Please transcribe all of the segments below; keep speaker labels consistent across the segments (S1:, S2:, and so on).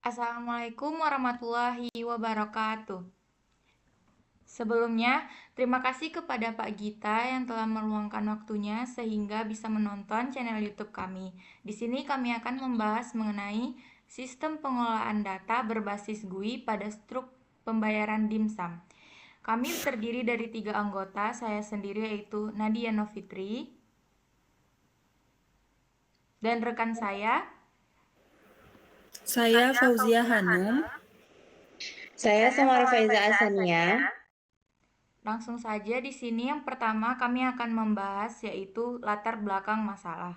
S1: Assalamualaikum warahmatullahi wabarakatuh. Sebelumnya, terima kasih kepada Pak Gita yang telah meluangkan waktunya sehingga bisa menonton channel YouTube kami. Di sini kami akan membahas mengenai sistem pengelolaan data berbasis GUI pada struk pembayaran dimsum. Kami terdiri dari 3 anggota, saya sendiri yaitu Nadia Novitri dan rekan
S2: Saya Fauzia Hanum.
S3: Saya Samara Faiza Asania.
S1: Langsung saja di sini yang pertama kami akan membahas yaitu latar belakang masalah.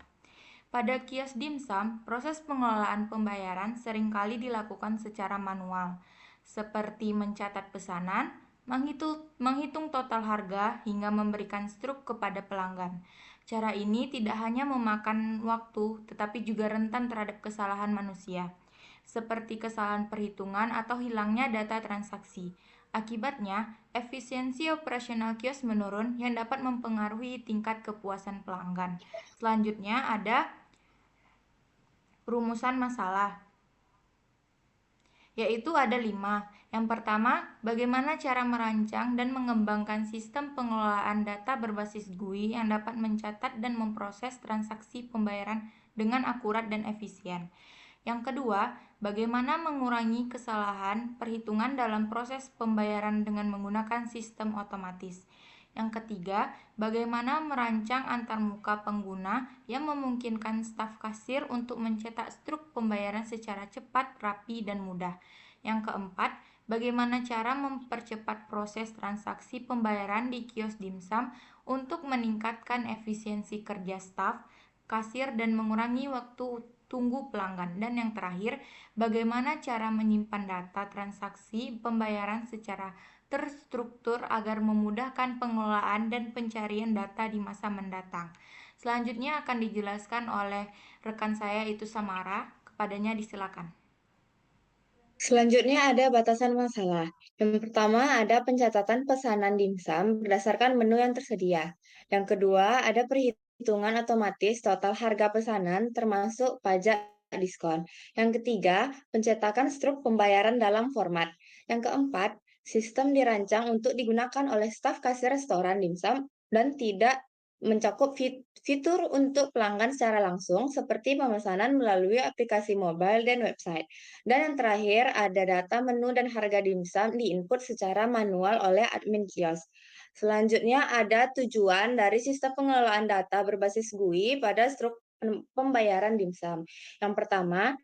S1: Pada kios dimsum, proses pengelolaan pembayaran seringkali dilakukan secara manual, seperti mencatat pesanan, menghitung total harga, hingga memberikan struk kepada pelanggan. Cara ini tidak hanya memakan waktu, tetapi juga rentan terhadap kesalahan manusia, seperti kesalahan perhitungan atau hilangnya data transaksi. Akibatnya, efisiensi operasional kios menurun yang dapat mempengaruhi tingkat kepuasan pelanggan. Selanjutnya ada rumusan masalah, yaitu ada 5. Yang pertama, bagaimana cara merancang dan mengembangkan sistem pengelolaan data berbasis GUI yang dapat mencatat dan memproses transaksi pembayaran dengan akurat dan efisien. Yang kedua, bagaimana mengurangi kesalahan perhitungan dalam proses pembayaran dengan menggunakan sistem otomatis. Yang ketiga, bagaimana merancang antarmuka pengguna yang memungkinkan staf kasir untuk mencetak struk pembayaran secara cepat, rapi, dan mudah. Yang keempat, bagaimana cara mempercepat proses transaksi pembayaran di kios dimsum untuk meningkatkan efisiensi kerja staf kasir dan mengurangi waktu tunggu pelanggan. Dan yang terakhir, bagaimana cara menyimpan data transaksi pembayaran secara terstruktur agar memudahkan pengelolaan dan pencarian data di masa mendatang. Selanjutnya akan dijelaskan oleh rekan saya itu Samara. Kepadanya disilakan.
S3: Selanjutnya ada batasan masalah. Yang pertama ada pencatatan pesanan dimsum berdasarkan menu yang tersedia. Yang kedua ada perhitungan otomatis total harga pesanan termasuk pajak diskon. Yang ketiga, pencetakan struk pembayaran dalam format. Yang keempat, sistem dirancang untuk digunakan oleh staf kasir restoran dimsum dan tidak mencakup fitur untuk pelanggan secara langsung seperti pemesanan melalui aplikasi mobile dan website. Dan yang terakhir, ada data menu dan harga dimsum diinput secara manual oleh admin kios. Selanjutnya ada tujuan dari sistem pengelolaan data berbasis GUI pada struk pembayaran dimsum. Yang pertama,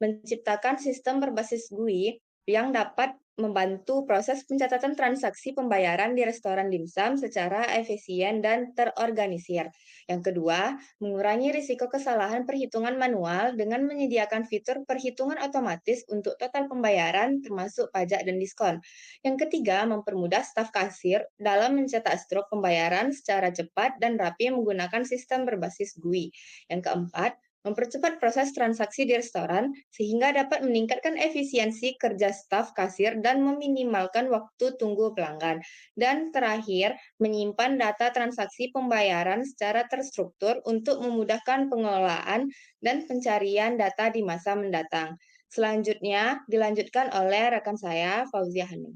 S3: menciptakan sistem berbasis GUI yang dapat membantu proses pencatatan transaksi pembayaran di restoran dimsum secara efisien dan terorganisir. Yang kedua, mengurangi risiko kesalahan perhitungan manual dengan menyediakan fitur perhitungan otomatis untuk total pembayaran termasuk pajak dan diskon. Yang ketiga, mempermudah staf kasir dalam mencetak struk pembayaran secara cepat dan rapi menggunakan sistem berbasis GUI. Yang keempat, mempercepat proses transaksi di restoran sehingga dapat meningkatkan efisiensi kerja staf kasir dan meminimalkan waktu tunggu pelanggan. Dan terakhir, menyimpan data transaksi pembayaran secara terstruktur untuk memudahkan pengelolaan dan pencarian data di masa mendatang. Selanjutnya dilanjutkan oleh rekan saya, Fauzia Hanum.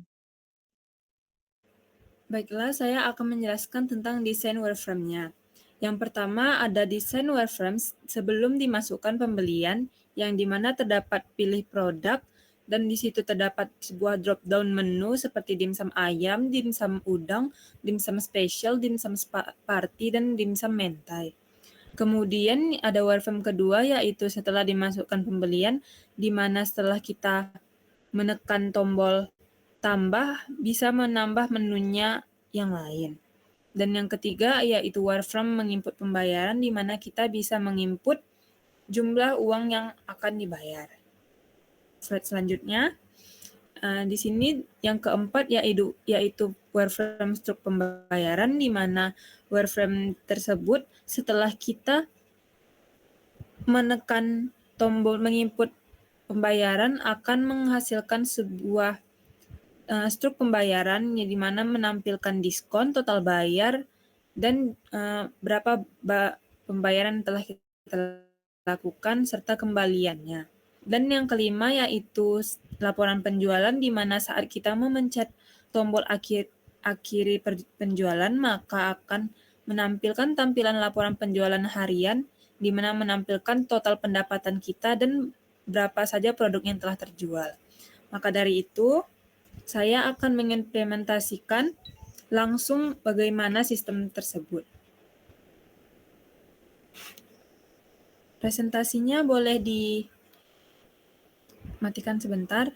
S2: Baiklah, saya akan menjelaskan tentang desain wireframe-nya. Yang pertama ada desain wireframe sebelum dimasukkan pembelian, yang dimana terdapat pilih produk, dan di situ terdapat sebuah drop-down menu seperti dimsum ayam, dimsum udang, dimsum spesial, dimsum party, dan dimsum mentai. Kemudian ada wireframe kedua yaitu setelah dimasukkan pembelian, di mana setelah kita menekan tombol tambah bisa menambah menunya yang lain. Dan yang ketiga yaitu wireframe menginput pembayaran di mana kita bisa menginput jumlah uang yang akan dibayar. Slide selanjutnya. Di sini yang keempat yaitu wireframe struk pembayaran di mana wireframe tersebut setelah kita menekan tombol menginput pembayaran akan menghasilkan sebuah struk pembayaran yang dimana menampilkan diskon, total bayar, dan berapa pembayaran telah kita lakukan serta kembaliannya. Dan yang kelima yaitu laporan penjualan, di mana saat kita memencet tombol akhiri penjualan, maka akan menampilkan tampilan laporan penjualan harian, di mana menampilkan total pendapatan kita dan berapa saja produk yang telah terjual. Maka dari itu, saya akan mengimplementasikan langsung bagaimana sistem tersebut. Presentasinya boleh dimatikan sebentar.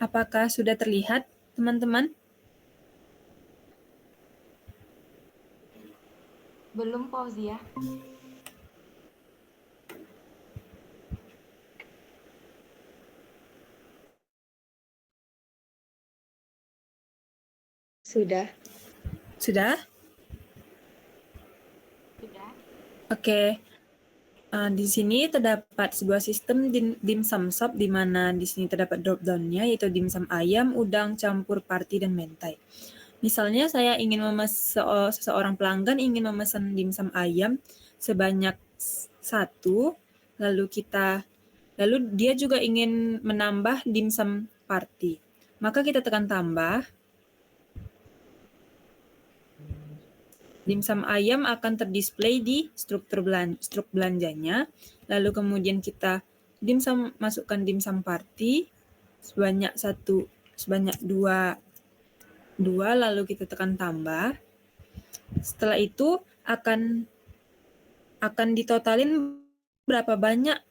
S2: Apakah sudah terlihat, teman-teman?
S1: Belum, Fauzia.
S3: Sudah.
S2: Sudah?
S1: Sudah.
S2: Oke. Di sini terdapat sebuah sistem dimsum shop, di mana di sini terdapat drop-down-nya, yaitu dimsum ayam, udang, campur, party, dan mentai. Misalnya saya ingin seseorang pelanggan ingin memesan dimsum ayam sebanyak 1, lalu dia juga ingin menambah dimsum party. Maka kita tekan tambah. Dimsum ayam akan terdisplay di struk belanjanya, lalu kemudian kita masukkan dimsum party sebanyak 2, lalu kita tekan tambah. Setelah itu akan ditotalin berapa banyak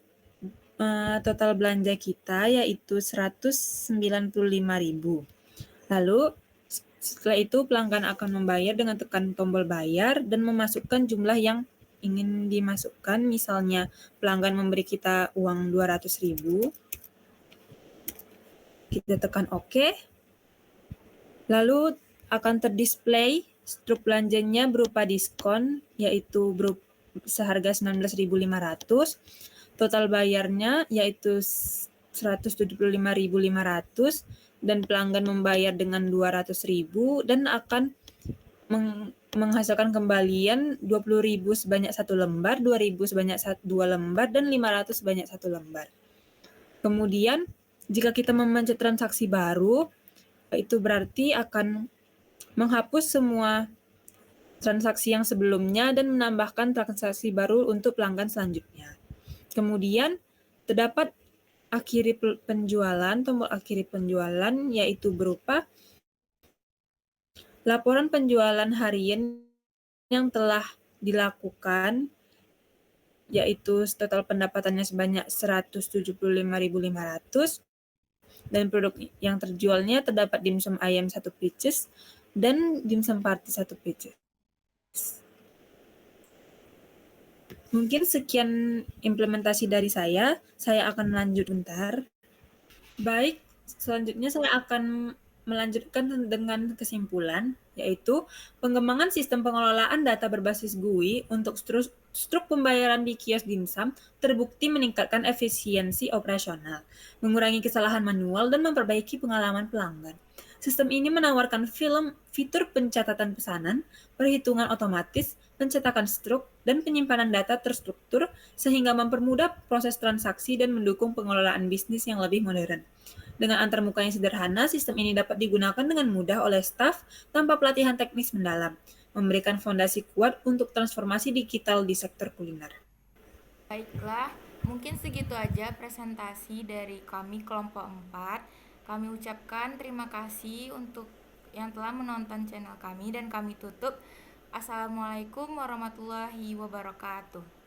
S2: total belanja kita, yaitu 195.000. Lalu setelah itu pelanggan akan membayar dengan tekan tombol bayar dan memasukkan jumlah yang ingin dimasukkan. Misalnya pelanggan memberi kita uang 200.000. Kita tekan OK. Lalu akan terdisplay struk belanjanya berupa diskon, yaitu seharga 19.500. Total bayarnya yaitu 175.500. Dan pelanggan membayar dengan 200.000 dan akan menghasilkan kembalian 20.000 sebanyak 1 lembar, 2.000 sebanyak 2 lembar, dan 500 sebanyak 1 lembar. Kemudian, jika kita memencet transaksi baru, itu berarti akan menghapus semua transaksi yang sebelumnya dan menambahkan transaksi baru untuk pelanggan selanjutnya. Kemudian, terdapat tombol akhiri penjualan, yaitu berupa laporan penjualan harian yang telah dilakukan, yaitu total pendapatannya sebanyak 175.500, dan produk yang terjualnya terdapat dimsum ayam 1 pieces dan dimsum party 1 pieces. Mungkin sekian implementasi dari saya akan lanjut bentar. Baik, selanjutnya saya akan melanjutkan dengan kesimpulan, yaitu pengembangan sistem pengelolaan data berbasis GUI untuk struk pembayaran di kios dimsum terbukti meningkatkan efisiensi operasional, mengurangi kesalahan manual, dan memperbaiki pengalaman pelanggan. Sistem ini menawarkan fitur pencatatan pesanan, perhitungan otomatis, pencetakan struk, dan penyimpanan data terstruktur sehingga mempermudah proses transaksi dan mendukung pengelolaan bisnis yang lebih modern. Dengan antarmuka yang sederhana, sistem ini dapat digunakan dengan mudah oleh staf tanpa pelatihan teknis mendalam, memberikan fondasi kuat untuk transformasi digital di sektor kuliner.
S1: Baiklah, mungkin segitu aja presentasi dari kami kelompok 4. Kami ucapkan terima kasih untuk yang telah menonton channel kami dan kami tutup. Assalamualaikum warahmatullahi wabarakatuh.